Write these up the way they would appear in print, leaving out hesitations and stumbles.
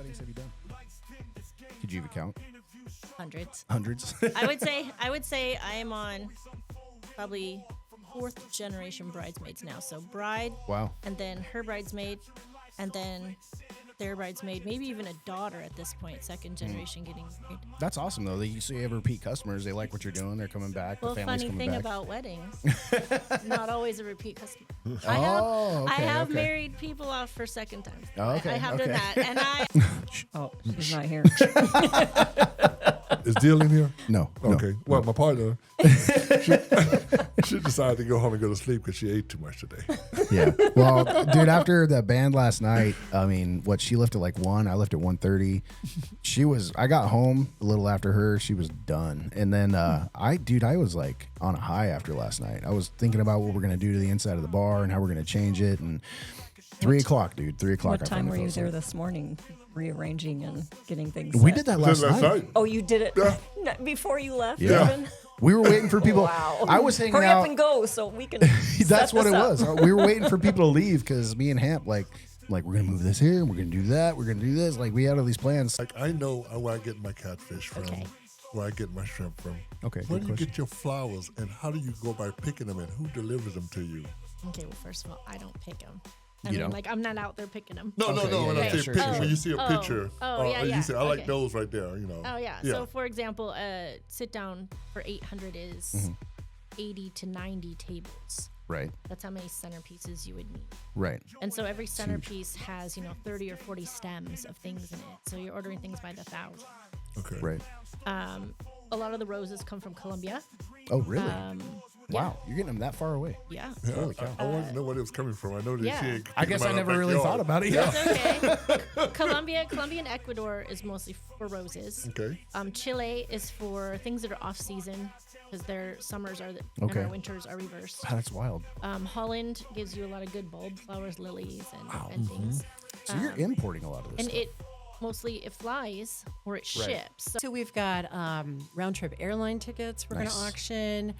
weddings have you done? Could you even count? Hundreds. I would say I am on probably 4th generation bridesmaids now. So bride. Wow. And then her bridesmaid, and then their bridesmaid, maybe even a daughter at this point, 2nd generation getting married. That's awesome though. You see, you have repeat customers. They like what you're doing. They're coming back. Well, the family's funny coming thing back. about weddings, not always a repeat customer. Oh, I okay, have okay. married people off for second times. Oh, okay, I have okay. done that, and I. Oh, she's not here. Is Deal in here? No. Okay. No. Well, my partner, she decided to go home and go to sleep because she ate too much today. Yeah. Well, dude, after the band last night, I mean, she left at like 1. I left at 1:30. I got home a little after her. She was done. And then I was like on a high after last night. I was thinking about what we're going to do to the inside of the bar and how we're going to change it. And 3 o'clock, dude, 3 o'clock. What time were you there this morning, rearranging and getting things We set? did that last night. Oh, you did it Yeah. before you left? Yeah. Even? We were waiting for people. Wow. I was hanging Hurry out. up and go so we can. That's set what this it up. was. We were waiting for people to leave because me and Hamp, like we're going to move this here. We're going to do that. We're going to do this. Like, we had all these plans. Like, I know where I get my catfish from, Okay. where I get my shrimp from. Okay, Where good do you question. get your flowers, and how do you go by picking them, and who delivers them to you? Okay, well, first of all, I don't pick them. You don't? I'm not out there picking them. No, Okay, when yeah, I yeah, say sure, picture, sure. when you see a picture, yeah. you say, I like Okay. those right there, you know. Oh, yeah. So, for example, sit down for 800 is 80 to 90 tables. Right, That's how many centerpieces you would need. right. And so every centerpiece has, 30 or 40 stems of things in it. So you're ordering things by the thousand. Okay. Right. A lot of the roses come from Colombia. Oh, really? Yeah. Wow. You're getting them that far away. Yeah. Holy cow. I wanted to know where it was coming from. I know that Yeah. she ain't I guess I picking them out never of really backyard. thought about it. Yeah. It's okay. Colombia and Ecuador is mostly for roses. Okay. Chile is for things that are off season because their summers are and Okay. our winters are reversed. That's wild. Holland gives you a lot of good bulb flowers, lilies, and things. So you're importing a lot of this And stuff. it flies or it Right. ships. So we've got round trip airline tickets we're going to Nice. auction.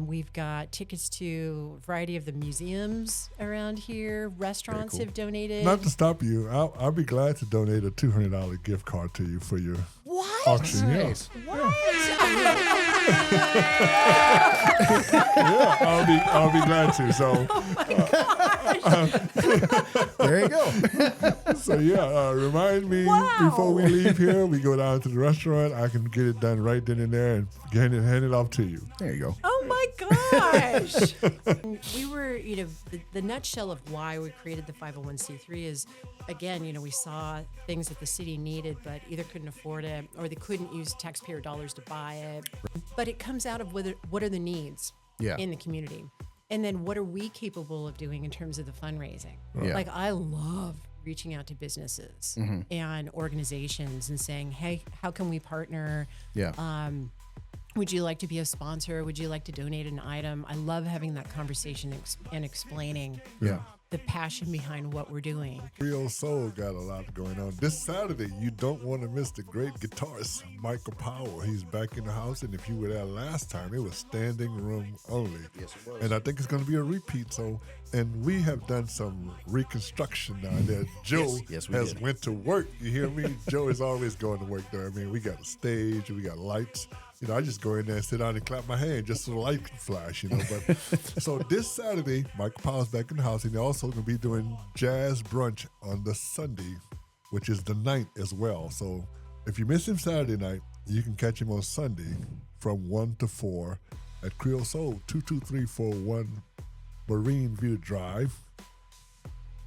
We've got tickets to a variety of the museums around here. Restaurants cool. have donated. Not to stop you, I'll be glad to donate a $200 gift card to you for your What? auction. Nice. Yeah, I'll be glad to. So, There you go. remind me before we leave here. We go down to the restaurant. I can get it done right then and there and hand it off to you. There you go. Oh my gosh. We were, the nutshell of why we created the 501c3 is, again, we saw things that the city needed, but either couldn't afford it or they couldn't use taxpayer dollars to buy it. But it comes out of what are the needs Yeah. in the community? And then what are we capable of doing in terms of the fundraising? Yeah. Like, I love reaching out to businesses and organizations and saying, hey, how can we partner? Yeah. Would you like to be a sponsor? Would you like to donate an item? I love having that conversation and explaining Yeah. the passion behind what we're doing. Creole Soul got a lot going on. This Saturday, you don't want to miss the great guitarist, Michael Powell. He's back in the house, and if you were there last time, it was standing room only. Yes, it was. And I think it's going to be a repeat. So, and we have done some reconstruction down there. Joe Yes, we has did. went to work. You hear me? Joe is always going to work there. I mean, we got a stage, we got lights. I just go in there and sit down and clap my hand just so the light can flash, But so this Saturday, Michael Powell's back in the house, and they're also going to be doing jazz brunch on the Sunday, which is the 9th as well. So if you miss him Saturday night, you can catch him on Sunday from 1 to 4 at Creole Soul, 22341 Marine View Drive,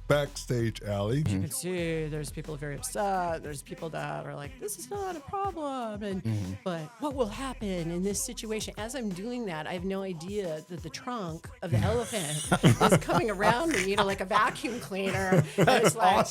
Backstage Alley. You can see there's people very upset. There's people that are like, this is not a problem. And but what will happen in this situation? As I'm doing that, I have no idea that the trunk of the elephant is coming around me, like a vacuum cleaner. And it's like,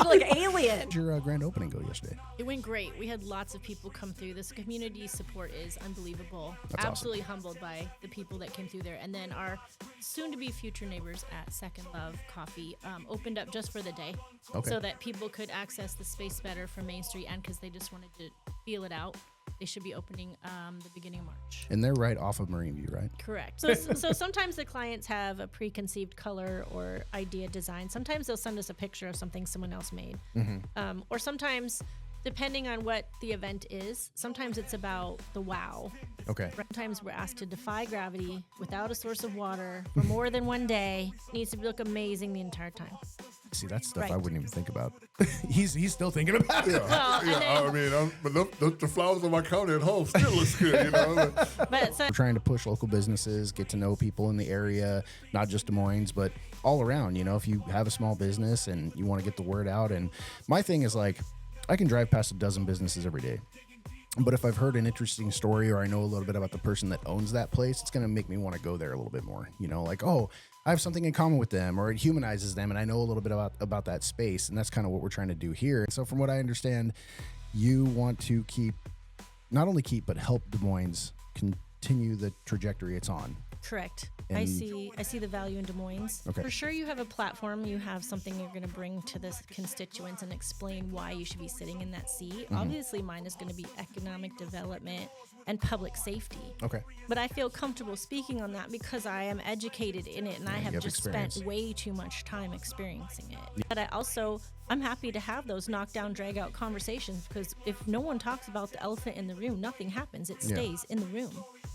like alien. How did your grand opening go yesterday? It went great. We had lots of people come through. This community support is unbelievable. That's awesome. Absolutely humbled by the people that came through there. And then our soon-to-be future neighbors at Second Love Coffee opened up just for the day, Okay. so that people could access the space better from Main Street, and because they just wanted to feel it out. They should be opening the beginning of March. And they're right off of Marine View, right? Correct. So sometimes the clients have a preconceived color or idea design. Sometimes they'll send us a picture of something someone else made. Or sometimes, depending on what the event is, sometimes it's about the wow. Okay. Sometimes we're asked to defy gravity without a source of water for more than one day. It needs to look amazing the entire time. See, that's stuff I Right. wouldn't even think about. he's still thinking about it. Well, and then, I mean, but the flowers on my counter at home still looks good, you know. but so We're trying to push local businesses, get to know people in the area, not just Des Moines, but all around. You know, if you have a small business and you want to get the word out. And my thing is like, I can drive past a dozen businesses every day. But if I've heard an interesting story or I know a little bit about the person that owns that place, it's going to make me want to go there a little bit more. You know, like, oh, I have something in common with them, or it humanizes them, and I know a little bit about that space. And that's kind of what we're trying to do here. So from what I understand, you want to not only keep, but help Des Moines continue the trajectory it's on. correct. I see the value in Des Moines. Okay. For sure you have a platform, you have something you're going to bring to this constituents and explain why you should be sitting in that seat. Obviously mine is going to be economic development and public safety. Okay. But I feel comfortable speaking on that because I am educated in it and I you have have just experience. spent way too much time experiencing it. But I'm happy to have those knockdown, drag out conversations because if no one talks about the elephant in the room, nothing happens. It stays in the room.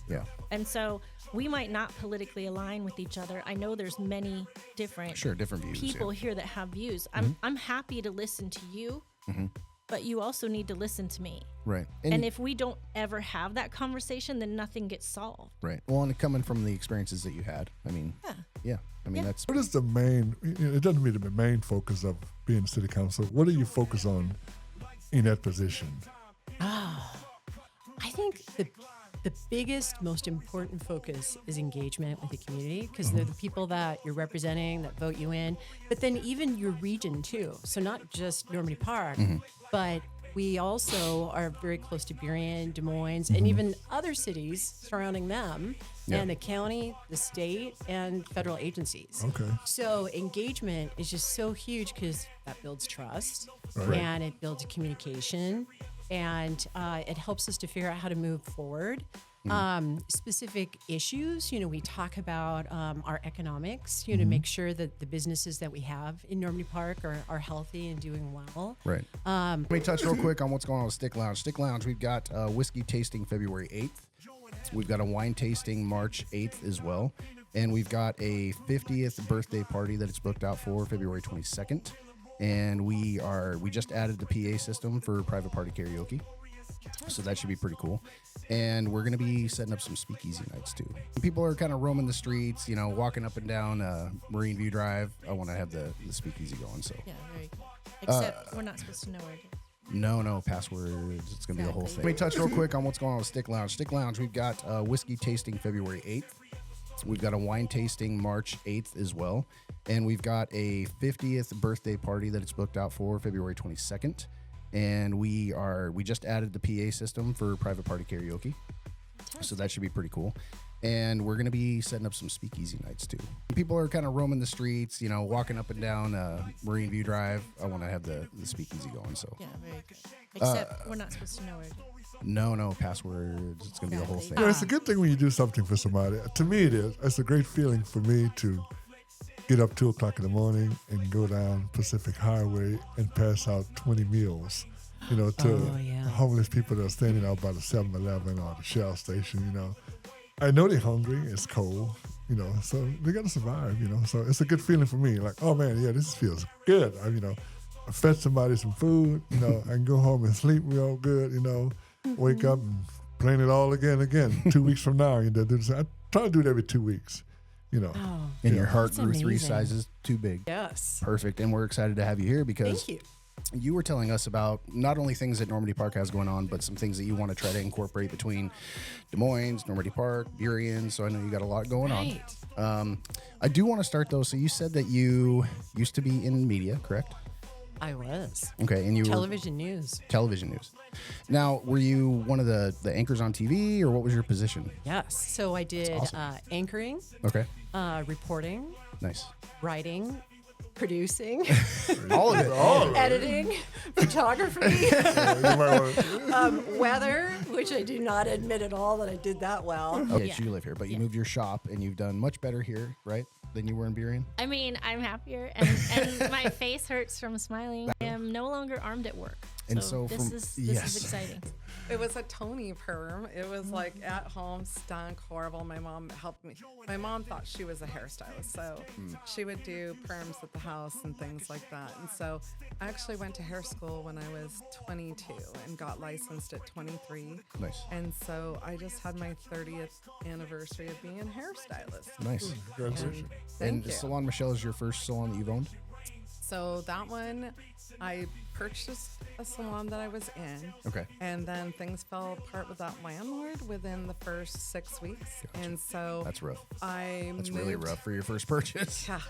Yeah. And so we might not politically align with each other. I know there's many different Different views. people here that have views. I'm happy to listen to you, but you also need to listen to me. Right. And if we don't ever have that conversation, then nothing gets solved. Right. Well, and coming from the experiences that you had, I mean, yeah. I mean, Yeah. that's What is the main? It doesn't mean the main focus of being city council. What do you focus on in that position? I think the biggest, most important focus is engagement with the community because they're the people that you're representing that vote you in, but then even your region too. So not just Normandy Park, but we also are very close to Burien, Des Moines, and even other cities surrounding them, and the county, the state, and federal agencies. Okay. So engagement is just so huge because that builds trust and it builds communication and it helps us to figure out how to move forward. Specific issues, we talk about our economics, to make sure that the businesses that we have in Normandy Park are healthy and doing well. right. Let me touch real quick on what's going on with Stick Lounge. Stick Lounge, we've got whiskey tasting February 8th. We've got a wine tasting March 8th as well. And we've got a 50th birthday party that it's booked out for February 22nd. And we just added the PA system for private party karaoke. So that should be pretty cool. And we're going to be setting up some speakeasy nights too. People are kind of roaming the streets, walking up and down Marine View Drive. I want to have the speakeasy going. So Yeah, very good. Except we're not supposed to know where it is. no passwords. It's going to be the whole thing. Exactly. Let me touch real quick on what's going on with Stick Lounge. Stick Lounge, we've got whiskey tasting February 8th. We've got a wine tasting March 8th as well. And we've got a 50th birthday party that it's booked out for February 22nd. And we just added the PA system for private party karaoke. So that should be pretty cool. And we're going to be setting up some speakeasy nights too. People are kind of roaming the streets, walking up and down Marine View Drive. I want to have the speakeasy going. So Yeah, very good. Except we're not supposed to know where it is. no passwords. It's going to be the whole thing. It's a good thing when you do something for somebody. To me, it is. It's a great feeling for me to get up 2 o'clock in the morning and go down Pacific Highway and pass out 20 meals, to homeless people that are standing out by the 7-Eleven or the Shell station, I know they're hungry, it's cold, so they got to survive, So it's a good feeling for me. Like, oh man, yeah, this feels good. I fed somebody some food, I can go home and sleep real good, wake up and plan it all again. 2 weeks from now, I try to do it every 2 weeks. And your heart That's grew 3 amazing. sizes too big. Yes. Perfect. And we're excited to have you here because Thank you. you were telling us about not only things that Normandy Park has going on, but some things that you want to try to incorporate between Des Moines, Normandy Park, Burien. So I know you got a lot going on. I do want to start though. So you said that you used to be in media, correct? I was. Okay. And you Television news. were television news. Now, were you one of the anchors on TV or what was your position? Yes. So I did awesome. anchoring, Okay. reporting, Nice. writing, producing, All of it. editing, photography, You might want to, weather, which I do not admit at all that I did that well. Okay, Yeah. so you live here, but you Yeah. moved your shop and you've done much better here, right? Than you were in Burien? I mean, I'm happier, and my face hurts from smiling. I am no longer armed at work. And so this from- is yes. exciting. It was a Tony perm. It was like at home, stunk, horrible. My mom helped me. My mom thought she was a hairstylist, so she would do perms at the house and things like that. And so I actually went to hair school when I was 22 and got licensed at 23. Nice. And so I just had my 30th anniversary of being a hairstylist. Nice. congratulations. Thank And you. Salon Michelle is your first salon that you've owned? So that one, I purchased a salon that I was in. Okay. And then things fell apart with that landlord within the first 6 weeks. And so That's rough. That's Really rough for your first purchase. Yeah.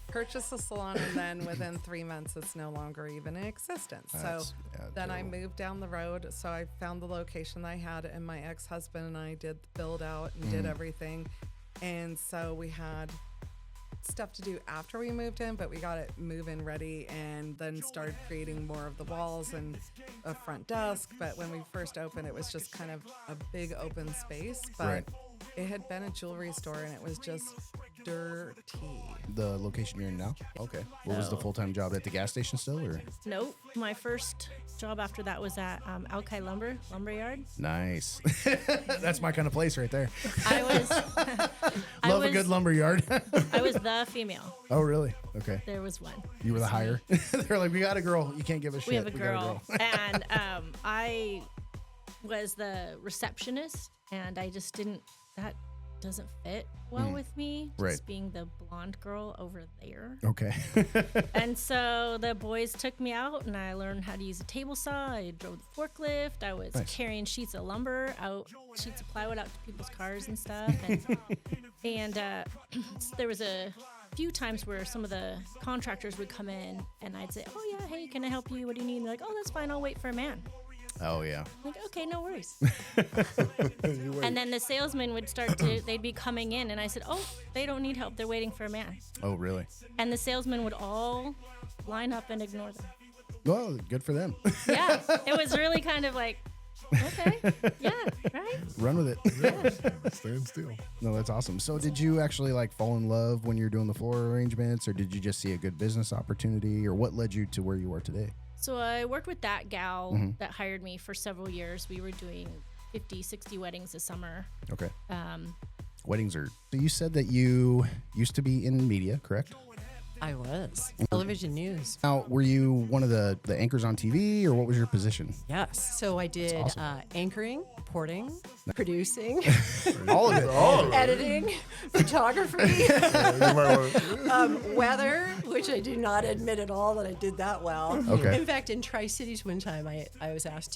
Purchased a salon and then within 3 months it's no longer even in existence. So That's- yeah, then I terrible. moved down the road. So I found the location I had and my ex-husband and I did the build out and did everything. And so we had stuff to do after we moved in, but we got it move-in ready and then started creating more of the walls and a front desk. But when we first opened, it was just kind of a big open space. But Right. it had been a jewelry store and it was just dirty. The location you're in now? Okay. What was the No. full-time job at the gas station still, or? Nope. My first job after that was at Alki Lumberyard. Nice. That's my kind of place right there. I was I Love a was- good lumber yard. I was the female. Oh, really? Okay. There was one. You were the hire. They're like, we got a girl. You can't give a shit. We have a got girl, and I was the receptionist, and I just didn't. That doesn't fit well with me. Just Right. being the blonde girl over there. Okay. And so the boys took me out, and I learned how to use a table saw. I drove the forklift. I was Nice. carrying sheets of lumber out, sheets of plywood out to people's cars and stuff. And there was a few times where some of the contractors would come in, and I'd say, "Oh yeah, hey, can I help you? What do you need?" And they're like, "Oh, that's fine. I'll wait for a man." Oh, yeah. I'm like, okay, no worries. You wait. And then the salesman would start to, they'd be coming in, and I said, "Oh, they don't need help. They're waiting for a man." Oh, really? And the salesmen would all line up and ignore them. Well, good for them. Yeah, it was really kind of like, okay, yeah, right. Run with it. Yeah, stand still. No, that's awesome. So did you actually like fall in love when you were doing the floor arrangements, or did you just see a good business opportunity, or what led you to where you are today? So I worked with that gal that hired me for several years. We were doing 50, 60 weddings a summer. Okay. Um, Weddings are. So you said that you used to be in media, correct? I was. Television news. Now, were you one of the anchors on TV, or what was your position? Yes. So I did awesome. anchoring, reporting, producing, All of it. editing, photography, You might want to, weather, which I do not admit at all that I did that well. Okay. In fact, in Tri-Cities one time, I was asked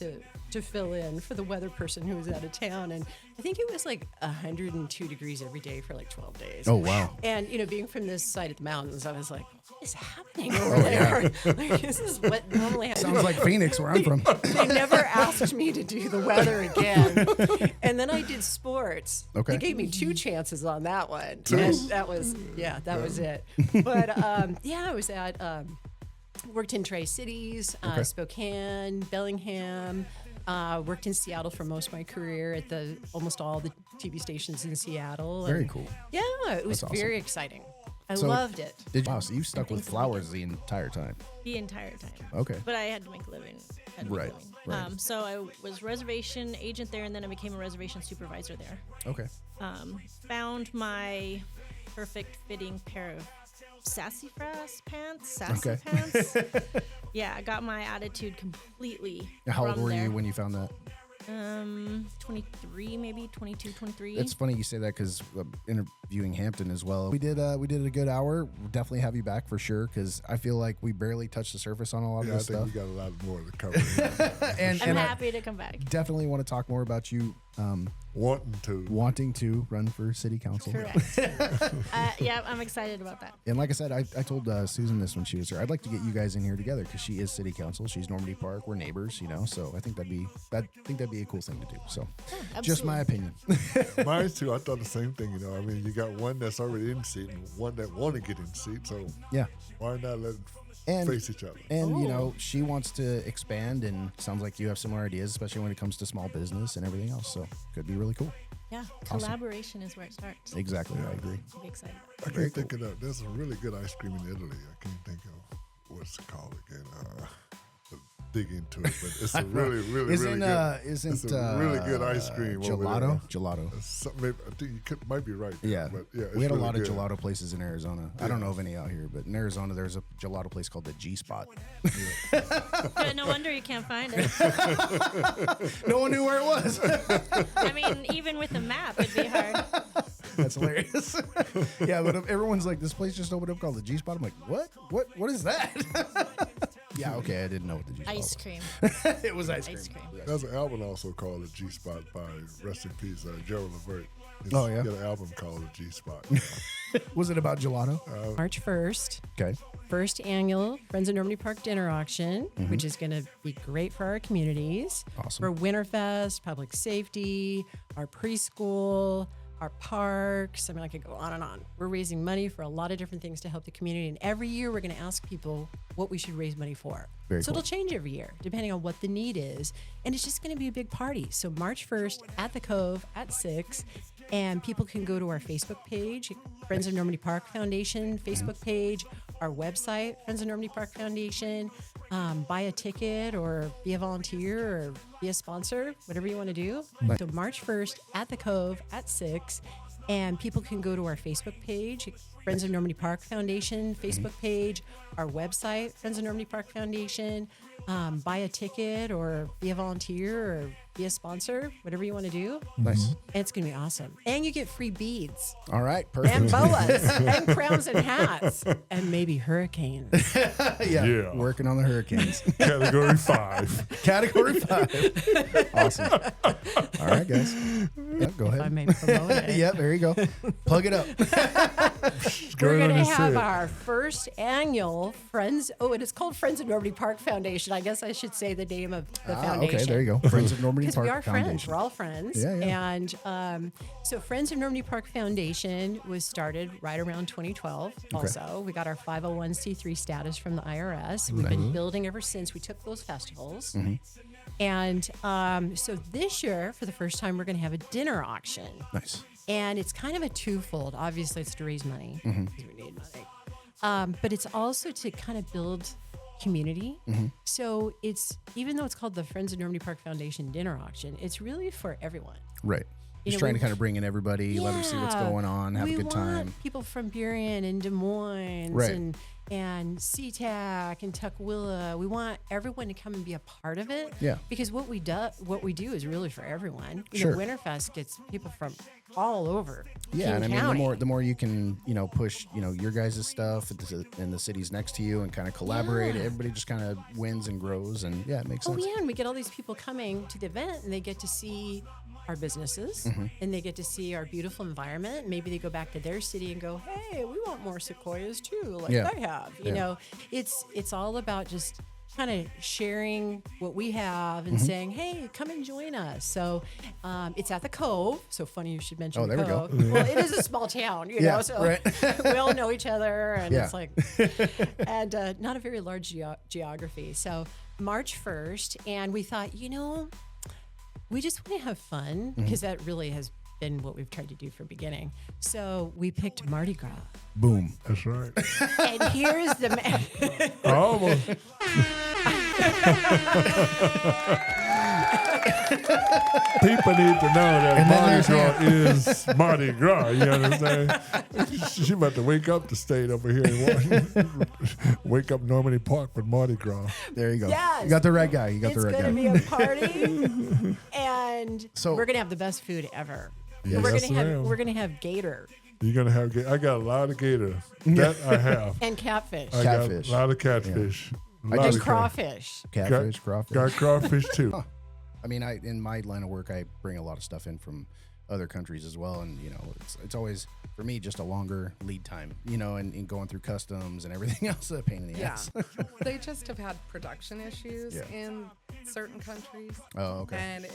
to fill in for the weather person who was out of town, and I think it was like 102 degrees every day for like 12 days. Oh, wow. And being from this side of the mountains, I was like, what is happening over there? Like, this is what normally happens. Sounds like Phoenix, where I'm from. They never asked me to do the weather again. And then I did sports. Okay. They gave me 2 chances on that one. And that was, that was it. But I was at, worked in Tri-Cities, Spokane, Bellingham, worked in Seattle for most of my career at almost all the TV stations in Seattle. Very And cool. Yeah, it was That's awesome. very exciting. I So- loved it. Wow, so you stuck with flowers the entire time. the entire time. Okay. But I had to make a living. Right, right. So I was reservation agent there, and then I became a reservation supervisor there. Okay. Found my perfect fitting pair of sassafras pants. Sassy Okay. pants. Yeah, I got my attitude completely. How old from were there. you when you found that? 23, maybe 22, 23. It's funny you say that because interviewing Hampton as well. We did a good hour. We'll definitely have you back for sure because I feel like we barely touched the surface on a lot yeah, of I this think stuff. we got a lot more to cover. And I'm I happy to come back. definitely want to talk more about you wanting to run for city council. Correct. Yeah, I'm excited about that. And like I said, I told Susan this when she was here. I'd like to get you guys in here together because she is city council. She's Normandy Park. We're neighbors, So I think that'd be a cool thing to do. So just my opinion. Mine too. I thought the same thing. I mean, you got one that's already in seat and one that want to get in seat. So Yeah. why not let them And- face each other? And, you know, she wants to expand, and sounds like you have similar ideas, especially when it comes to small business and everything else. So could be really cool. Yeah, collaboration is where it starts. Exactly. I agree. I'm excited. I can't think of that. There's a really good ice cream in Italy. I can't think of what's it called again. Dig into it, but it's a really, really, Isn't, really good. isn't it's a really good ice cream. over Gelato? there. Gelato. Maybe, I think you might be right. There, Yeah. but yeah, it's We had a really lot good. of gelato places in Arizona. I don't know of any out here, but in Arizona, there's a gelato place called the G Spot. Yeah, no wonder you can't find it. No one knew where it was. I mean, even with the map, it'd be hard. That's hilarious. Yeah, but everyone's like, this place just opened up called the G Spot. I'm like, what? What is that? Yeah, okay, I didn't know what the G Spot Ice was. cream. It was ice cream. Ice cream. There's an album also called The G Spot by rest in peace Gerald Levert. Oh, yeah? Got an album called The G Spot. Was it about gelato? March 1st, Okay. first annual Friends of Normandy Park dinner auction, which is going to be great for our communities. Awesome. For Winterfest, public safety, our preschool, our parks. I mean, I could go on and on. We're raising money for a lot of different things to help the community. And every year we're going to ask people what we should raise money for. Very so cool. it'll change every year depending on what the need is. And it's just going to be a big party. So March 1st at the Cove at 6. And people can go to our Facebook page, Friends of Normandy Park Foundation Facebook page, our website, Friends of Normandy Park Foundation, buy a ticket or be a volunteer or be a sponsor, whatever you want to do. So March 1st at the Cove at 6. And people can go to our Facebook page, Friends of Normandy Park Foundation Facebook page, our website, Friends of Normandy Park Foundation, buy a ticket or be a volunteer or be a sponsor, whatever you want to do. Nice. And it's going to be awesome. And you get free beads All right, perfect. and boas and crowns and hats and maybe hurricanes. Yeah. Working on the hurricanes. Category 5. Category 5. Awesome. All right, guys. Yeah, go I ahead. may promote it. Yeah, there you go. Plug it up. We're going to and have say it. our first annual Friends. Oh, and it's called Friends of Normandy Park Foundation. I guess I should say the name of the foundation. Okay, there you go. Friends of Normandy Because Park we are friends. Foundation. We're all friends. Yeah, yeah. And so Friends of Normandy Park Foundation was started right around 2012 also. We got our 501c3 status from the IRS. We've been building ever since we took those festivals. Mm-hmm. And so this year, for the first time, we're going to have a dinner auction. Nice. And it's kind of a twofold. Obviously, it's to raise money Mm-hmm. because we need money. But it's also to kind of build community. Mm-hmm. So it's, even though it's called the Friends of Normandy Park Foundation dinner auction, it's really for everyone. Right. You Just know, trying we- to kind of bring in everybody, let them see what's going on, have we a good time. want people from Burien and Des Moines Right. and SeaTac and Tukwila. We want everyone to come and be a part of it. Yeah. Because what we do is really for everyone. You Sure. know, Winterfest gets people from all over. Yeah, and I King mean, County. the more you can, push, your guys' stuff in the cities next to you and kind of collaborate, Yeah. everybody just kind of wins and grows, and yeah, it makes Oh sense. yeah, and we get all these people coming to the event, and they get to see our businesses, Mm-hmm. and they get to see our beautiful environment. Maybe they go back to their city and go, "Hey, we want more sequoias too, like Yeah. I have." You Yeah. know, it's all about just kind of sharing what we have Mm-hmm. and saying, "Hey, come and join us." So it's at the Cove. So funny you should mention Oh, the there we go. Cove. Well, it is a small town, you Yeah, know, so right. we all know each other, and Yeah. it's like, and not a very large geography. So March 1st, and we thought, we just want to have fun because that really has been what we've tried to do from beginning. So we picked Mardi Gras. Boom. That's right. And here's the Almost. People need to know that And then Mardi there's Gras is Mardi Gras. You understand? She about to wake up the state over here and wake up Normandy Park with Mardi Gras. There you go. Yes. You got the right guy. You got it's the right going to guy. be a party, and So- we're going to have the best food ever. Yes, we're going ma'am. to have gator You're gonna have. I got a lot of gator. That I have. and catfish I Catfish. got a lot of catfish. I Lot just of crawfish. Catfish, crawfish. Got crawfish too. I mean, in my line of work, I bring a lot of stuff in from other countries as well, and it's always for me just a longer lead time, and going through customs and everything else, a pain in the Yeah. ass. They just have had production issues Yeah. in certain countries. Oh, okay. And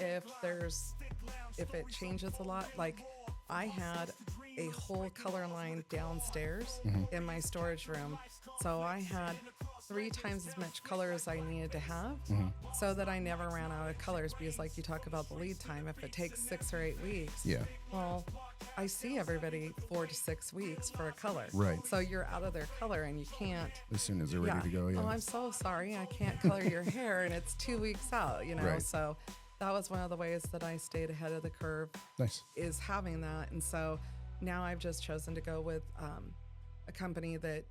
if it changes a lot, like I had a whole color line downstairs in my storage room. So I had 3 times as much color as I needed to have so that I never ran out of colors, because like you talk about the lead time, if it takes 6 or 8 weeks, Yeah. well, I see everybody 4 to 6 weeks for a color. Right. So you're out of their color and you can't. As soon as they're ready to go, yeah. Oh, I'm so sorry. I can't color your hair and it's 2 weeks out, you know? Right. So that was one of the ways that I stayed ahead of the curve, Nice. is having that. And so now I've just chosen to go with a company that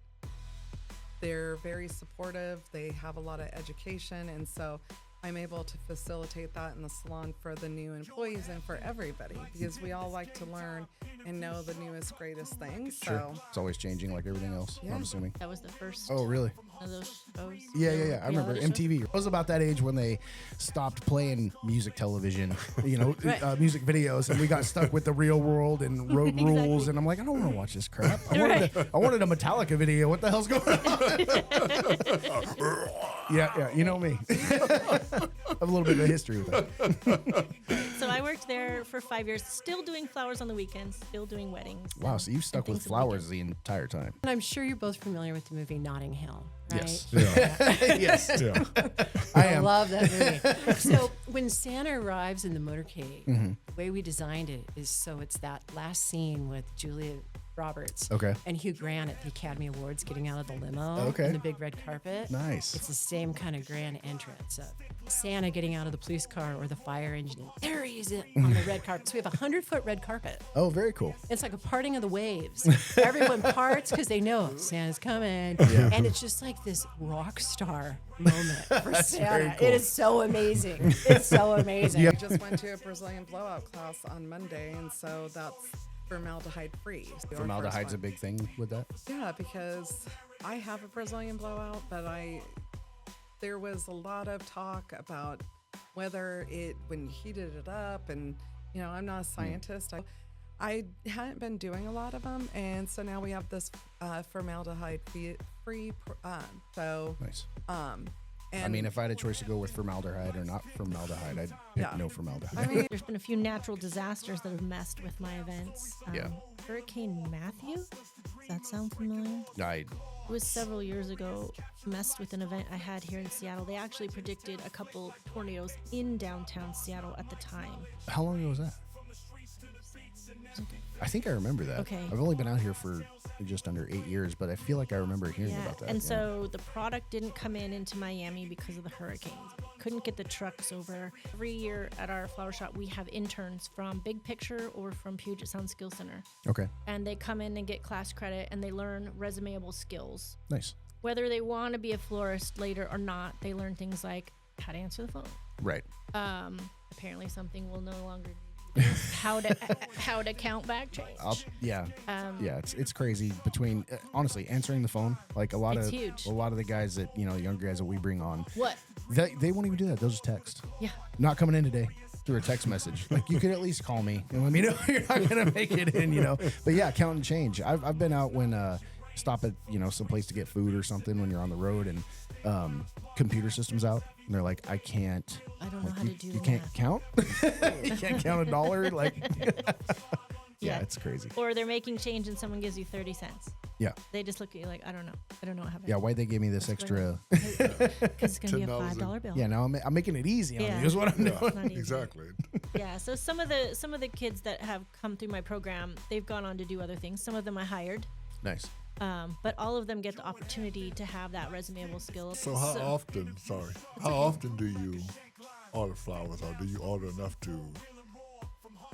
they're very supportive. They have a lot of education. And so I'm able to facilitate that in the salon for the new employees and for everybody, because we all like to learn and know the newest, greatest things. Sure. So It's always changing like everything else, Yeah. I'm assuming. That was the first Oh, really? of those shows. Yeah. I remember Reality shows. MTV. I was about that age when they stopped playing music television, Right. music videos, and we got stuck with the real world and road rules. And I'm like, I don't want to watch this crap. I wanted a Metallica video. What the hell's going on? Yeah, you know me. I have a little bit of history with that. So I worked there for 5 years, still doing flowers on the weekends, still doing weddings. Wow, so you've stuck with things on the flowers the entire time. And I'm sure you're both familiar with the movie Notting Hill, right? Yes. Yeah. Yes, Yeah. I I am. love that movie. So when Santa arrives in the motorcade, the way we designed it is so it's that last scene with Julia Roberts Okay. and Hugh Grant at the Academy Awards getting out of the limo Okay. and the big red carpet. Nice. It's the same kind of grand entrance of Santa getting out of the police car or the fire engine. And there he is on the red carpet. So we have a 100-foot red carpet. Oh, very cool. It's like a parting of the waves. Everyone parts because they know Santa's coming. And it's just like this rock star moment for Santa. very cool. It is so amazing. It's so amazing. I just went to a Brazilian blowout class on Monday, and so that's formaldehyde free. Formaldehyde's a big thing with that. Yeah, because I have a Brazilian blowout, but there was a lot of talk about whether it, when you heated it up, and I'm not a scientist. I hadn't been doing a lot of them, and so now we have this formaldehyde free. So Nice. and I mean, if I had a choice to go with formaldehyde or not formaldehyde, I'd pick Yeah. no formaldehyde. I mean, There's been a few natural disasters that have messed with my events. Yeah. Hurricane Matthew? Does that sound familiar? I It was several years ago, messed with an event I had here in Seattle. They actually predicted a couple tornadoes in downtown Seattle at the time. How long ago was that? I think I remember that. Okay. I've only been out here for just under 8 years, but I feel like I remember hearing about that. And yeah. so the product didn't come into Miami because of the hurricanes. Couldn't get the trucks over. Every year at our flower shop, we have interns from Big Picture or from Puget Sound Skill Center. Okay. And they come in and get class credit and they learn resumeable skills. Nice. Whether they want to be a florist later or not, they learn things like how to answer the phone. Right. Apparently something will no longer how to count back change. Yeah. Yeah. It's crazy between honestly answering the phone. Like It's huge. a lot of the guys that younger guys that we bring on, What? they won't even do that. They'll just text. Yeah. Not coming in today. Through a text message. Like, you could at least call me and let me know you're not gonna make it in. But yeah, count and change. I've been out when stop at some place to get food or something when you're on the road and computer system's out and they're like, I can't. I don't know like, how to do you the can't math. count. You can't count $1. Like, Yeah. it's crazy. Or they're making change and someone gives you 30 cents. Yeah. They just look at you like, I don't know what happened. Yeah. Why'd they give me this extra? Because it's going to be a $10 $5 bill. Yeah. Now I'm making it easy on Yeah. you. Is what I'm doing. It's not easy. Exactly. Yeah. So some of the kids that have come through my program, they've gone on to do other things. Some of them I hired. Nice. But all of them get the opportunity to have that resumeable skill. So how often do you order flowers, or do you order enough to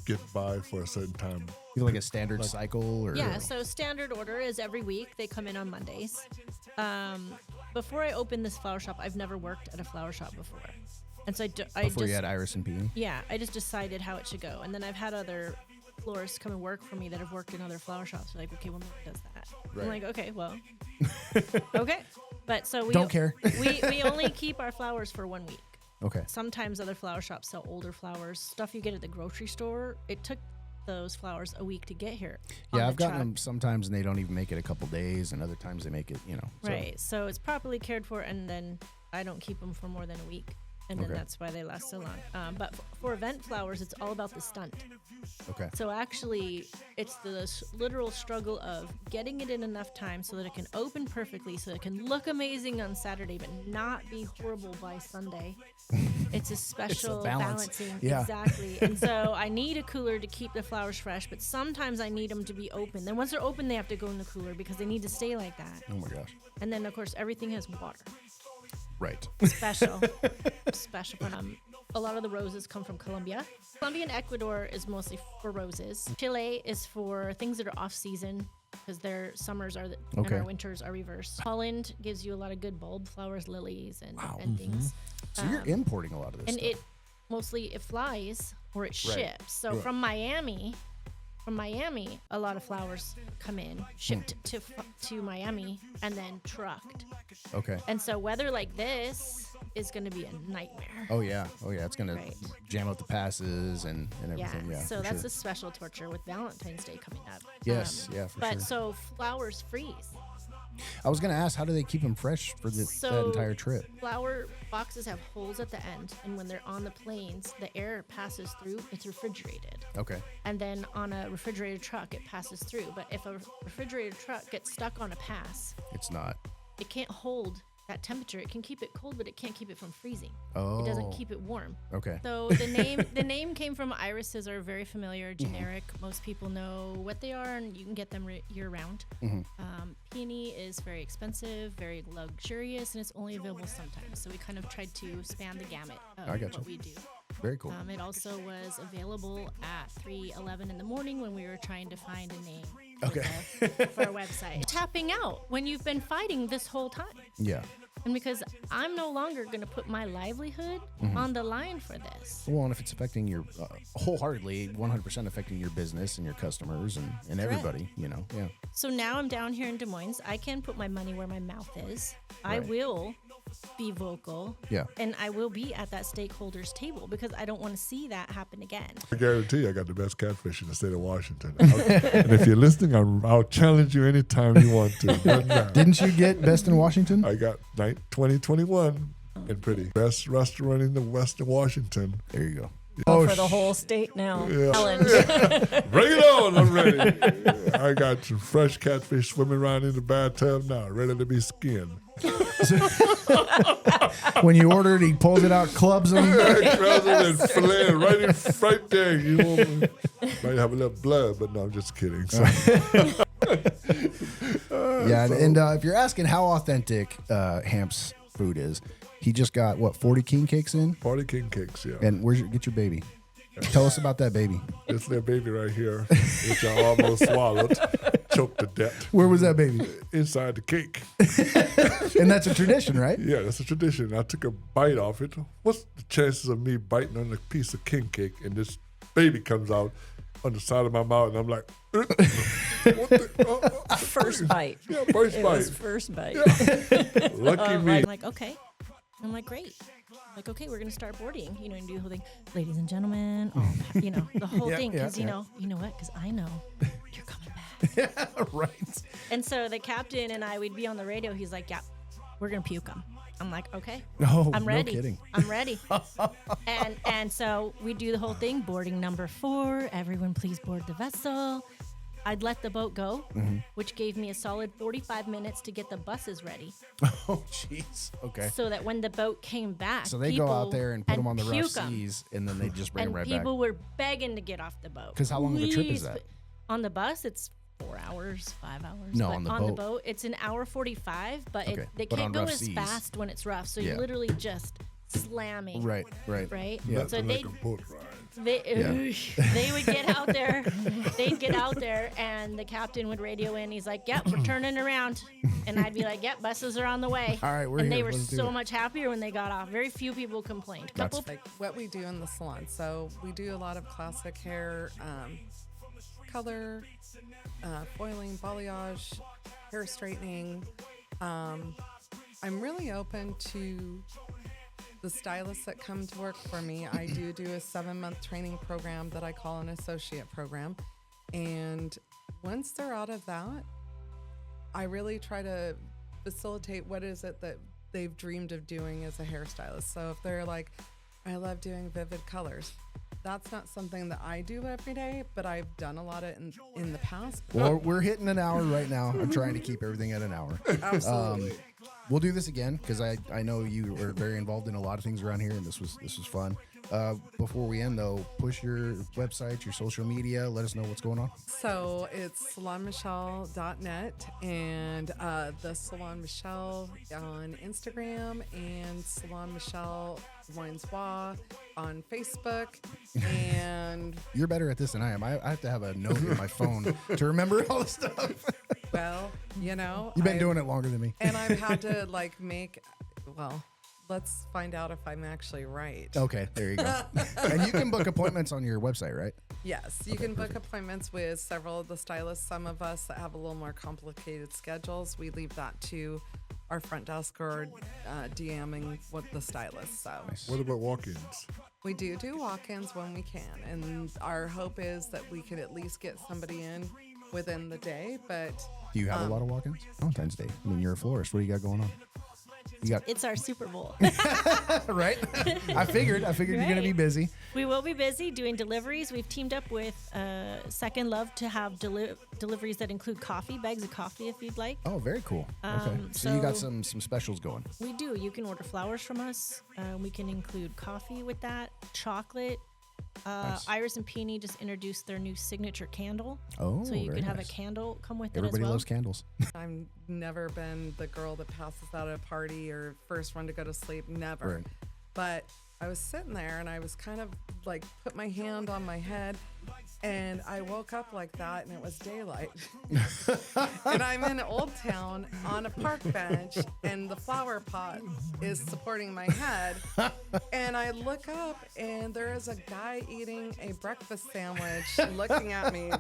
get by for a certain time? You like a standard cycle or? Yeah, so standard order is every week. They come in on Mondays. Before I opened this flower shop, I've never worked at a flower shop before. And so Before you had Iris and Peony? Yeah, I just decided how it should go. And then I've had other florists come and work for me that have worked in other flower shops. They're like, okay, well, Mary does that. Right. I'm like, okay, well, okay. But so we Don't care. we only keep our flowers for 1 week. Okay. Sometimes other flower shops sell older flowers, stuff you get at the grocery store. It took those flowers a week to get here. Yeah, on I've the gotten truck. them sometimes and they don't even make it a couple days, and other times they make it, so- Right. So it's properly cared for, and then I don't keep them for more than a week. and then Okay. that's why they last so long. But for event flowers, it's all about the stunt. Okay. So actually, it's the literal struggle of getting it in enough time so that it can open perfectly, so it can look amazing on Saturday, but not be horrible by Sunday. It's a special balance. balancing. Yeah. Exactly. And so I need a cooler to keep the flowers fresh, but sometimes I need them to be open. Then once they're open, they have to go in the cooler because they need to stay like that. Oh my gosh. And then, of course, everything has water. Right. Special. Special. A lot of the roses come from Colombia. Colombia and Ecuador is mostly for roses. Chile is for things that are off season because their summers are and Okay. our winters are reversed. Holland gives you a lot of good bulb flowers, lilies, and things. So you're importing a lot of this And stuff. it mostly it flies or it Right. ships. So Yeah. from Miami, a lot of flowers come in, shipped to Miami, and then trucked. Okay. And so weather like this is going to be a nightmare. Oh yeah. It's gonna Right. jam up the passes and everything. Yeah. so for that's sure. a special torture with Valentine's Day coming up. Yes, yeah, for but sure. so flowers freeze. I was gonna ask, how do they keep them fresh for that So entire trip? flower boxes have holes at the end, and when they're on the planes, the air passes through. It's refrigerated. Okay. And then on a refrigerated truck, it passes through. But if a refrigerated truck gets stuck on a pass, It's not. it can't hold that temperature. It can keep it cold, but it can't keep it from freezing. Oh. It doesn't keep it warm. Okay. So the name came from irises are very familiar, generic. Most people know what they are, and you can get them year round. Peony is very expensive, very luxurious, and it's only available sometimes. So we kind of tried to span the gamut of I gotcha. what we do. Very cool. It also was available at 3:11 in the morning when we were trying to find a name Okay. for our website. Tapping out when you've been fighting this whole time. Yeah. And because I'm no longer going to put my livelihood on the line for this. Well, and if it's affecting your wholeheartedly, 100% affecting your business and your customers and everybody, yeah. So now I'm down here in Des Moines. I can put my money where my mouth is. I Right. will be vocal. Yeah. And I will be at that stakeholders table because I don't want to see that happen again. I guarantee you, I got the best catfish in the state of Washington. And if you're listening, I'll challenge you anytime you want to. Right now. Didn't you get Best in Washington? I got 2021 and pretty best restaurant in the Western Washington. There you go. Oh, for the whole state now. Yeah. Challenge. Bring it on! I'm ready. I got some fresh catfish swimming around in the bathtub now, ready to be skinned. When you order it, he pulls it out, clubs them. And fillet right there. You might have a little blood, but no, I'm just kidding. So, Yeah, and if you're asking how authentic Hamp's food is, he just got, 40 king cakes in? Party King cakes, yeah. And get your baby. Tell us about that baby. It's their baby right here, which I almost swallowed, choked to death. Where was that baby? Inside the cake. And that's a tradition, right? Yeah, that's a tradition. I took a bite off it. What's the chances of me biting on a piece of king cake and this baby comes out on the side of my mouth and I'm like, what the, First bite. Yeah, first It bite. was first bite. Lucky me. I'm like, okay. I'm like, great. Like, okay, we're going to start boarding, and do the whole thing. Ladies and gentlemen, the whole Yeah, thing. yeah, Because, you know what? Because I know you're coming back. Right. And so the captain and I, we'd be on the radio. He's like, yeah, we're going to puke them. I'm like, okay. No, I'm ready. no kidding. I'm ready. and so we do the whole thing. Boarding number 4. Everyone please board the vessel. I'd let the boat go, which gave me a solid 45 minutes to get the buses ready. Oh, jeez. Okay. So that when the boat came back, So they go out there and put them on the rough puke 'em. seas, and then they just bring And them right back. people were begging to get off the boat. 'Cause how long of a trip is Please, that? but on the bus, it's 4 hours, 5 hours. No, but on the the boat. boat, it's an hour 45. But Okay, they but on can't go rough as seas. fast when it's rough. So Yeah. you're literally just slamming. Right. Right. Yeah. So Nothing they like a boat ride. they would get out there. They'd get out there, and the captain would radio in. He's like, "Yep, we're turning around," and I'd be like, "Yep, buses are on the way." All right, we're and here. they were Let's do so it. much happier when they got off. Very few people complained. That's Couple Like what we do in the salon. So we do a lot of classic hair, color, foiling, balayage, hair straightening. I'm really open to the stylists that come to work for me. I do a 7-month training program that I call an associate program. And once they're out of that, I really try to facilitate what is it that they've dreamed of doing as a hairstylist. So if they're like, I love doing vivid colors, that's not something that I do every day, but I've done a lot of in the past. Well, we're hitting an hour right now. I'm trying to keep everything at an hour. Absolutely. We'll do this again because I know you were very involved in a lot of things around here, and this was fun. Before we end, though, push your website, your social media. Let us know what's going on. So it's salonmichelle.net and the Salon Michelle on Instagram and Salon Michelle Wineswa on Facebook. And You're better at this than I am. I have to have a note in my phone to remember all the stuff. well, you know, You've been doing it longer than me. and I've had to let's find out if I'm actually right. Okay, there you go. And you can book appointments on your website, right? Yes, you can book appointments with several of the stylists. Some of us that have a little more complicated schedules, we leave that to our front desk or DMing with the stylist. So What about walk-ins? we do walk-ins when we can, and our hope is that we could at least get somebody in within the day. But Do you have a lot of walk-ins? Valentine's Day. I mean, you're a florist. What do you got going on? You got It's our Super Bowl. right. I figured you're gonna be Right. busy. We will be busy doing deliveries. We've teamed up with Second Love to have deliveries that include coffee, bags of coffee if you'd like. Oh, very cool. Okay, so you got so- some specials going. We do. You can order flowers from us. We can include coffee with that, chocolate. Nice. Iris and Peony just introduced their new signature candle. Oh, so you very can have nice. a candle come with Everybody it as well. loves candles. I've never been the girl that passes out at a party or first one to go to sleep. Never. Right. But I was sitting there and I was kind of like put my hand on my head and I woke up like that and it was daylight. And I'm in Old Town on a park bench and the flower pot is supporting my head. And I look up and there is a guy eating a breakfast sandwich looking at me.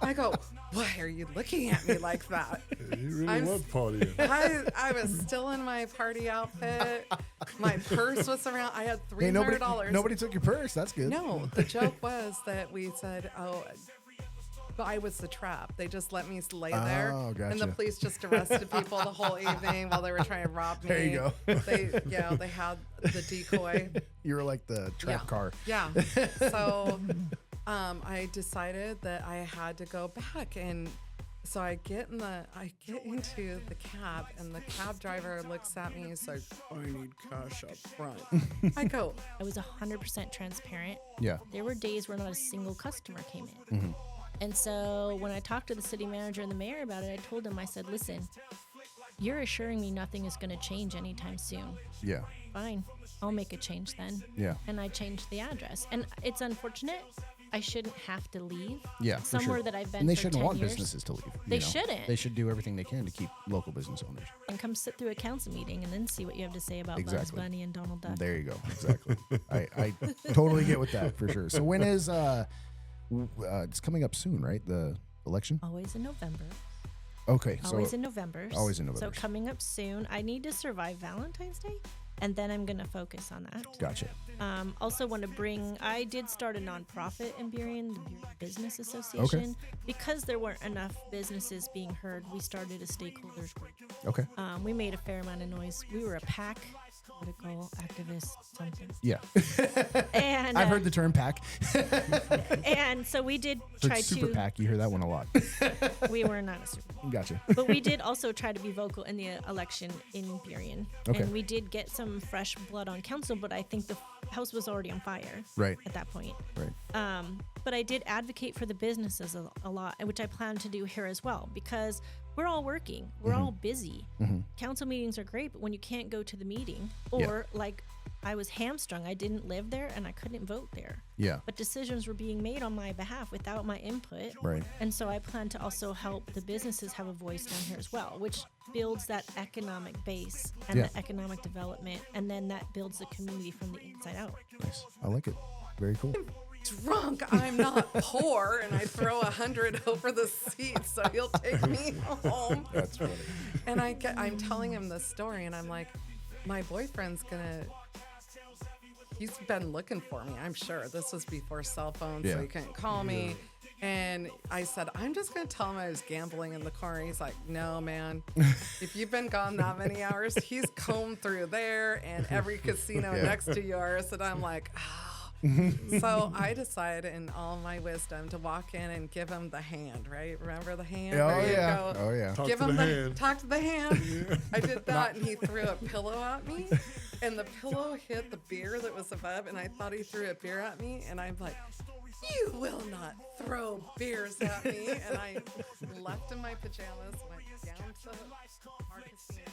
I go, why are you looking at me like that? You really I'm was partying. I was still in my party outfit. My purse was around. I had Hey, $300. nobody took your purse. That's good. No, the joke was that we said, but I was the trap. They just let me lay there. Oh, And the gotcha. police just arrested people the whole evening while they were trying to rob me. There you go. They had the decoy. You were like the trap Yeah. car. Yeah. So I decided that I had to go back, and so I get into the cab, and the cab driver looks at me and he's like, I need cash up front. I go, I was 100% transparent. Yeah. There were days where not a single customer came in. And so when I talked to the city manager and the mayor about it, I told them, I said, listen, you're assuring me nothing is going to change anytime soon. Yeah. Fine, I'll make a change then. Yeah. And I changed the address. And it's unfortunate. I shouldn't have to leave. Yeah. for Somewhere sure. that I've been And they for shouldn't 10 want years. businesses to leave. you They know. shouldn't. They should do everything they can to keep local business owners. And come sit through a council meeting and then see what you have to say about Bugs Exactly. Bunny and Donald Duck. There you go. Exactly. I totally get with that for sure. So when is it's coming up soon, right? The election? Always in November. Okay. So Always in November. always in November. So coming up soon. I need to survive Valentine's Day, and then I'm going to focus on that. gotcha. Also want to bring, I did start a nonprofit in Burien, the Burien Business Association. Because there weren't enough businesses being heard, we started a stakeholders group. Okay. We made a fair amount of noise. We were a PAC, political activist, something. Yeah. And I've heard the term pack. and so we did try Super to, pack. You hear that one a lot. we were not a super Gotcha. but we did also try to be vocal in the election in Burien. Okay. And we did get some fresh blood on council, but I think the house was already on fire Right. at that point. Right. But I did advocate for the businesses a lot, which I plan to do here as well, because we're all working. We're all busy. Council meetings are great, but when you can't go to the meeting, or like I was hamstrung, I didn't live there and I couldn't vote there. Yeah. But decisions were being made on my behalf without my input. Right. And so I plan to also help the businesses have a voice down here as well, which builds that economic base and Yeah. the economic development. And then that builds the community from the inside out. Nice. I like it. Very cool. drunk, I'm not poor, and I throw 100 over the seat so he'll take me home. That's funny. And I'm telling him this story, and I'm like, my boyfriend's he's been looking for me, I'm sure. This was before cell phones, Yeah. so he couldn't call me. And I said, I'm just going to tell him I was gambling in the car. And he's like, no, man. If you've been gone that many hours, he's combed through there and every casino next to yours. And I'm like, oh. So I decided in all my wisdom to walk in and give him the hand, right? Remember the hand? Oh, There you yeah. go. Oh, yeah. Talk Give to him the the hand. talk to the hand. I did that, and he threw a pillow at me, and the pillow hit the beer that was above, and I thought he threw a beer at me, and I'm like, you will not throw beers at me. And I left in my pajamas, went down to our casino.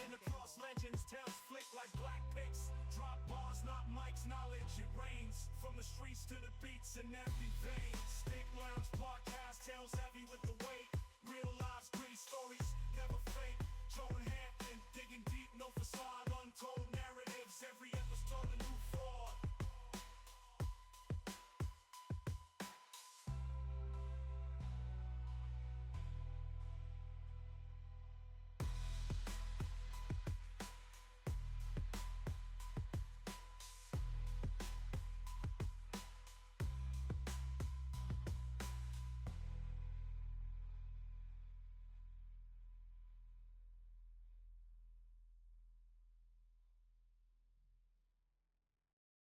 Legends tales flick like black pics. Drop bars, not mics, knowledge it rains. From the streets to the beats in every vein. Stick lounge, podcast, tails heavy with the weight.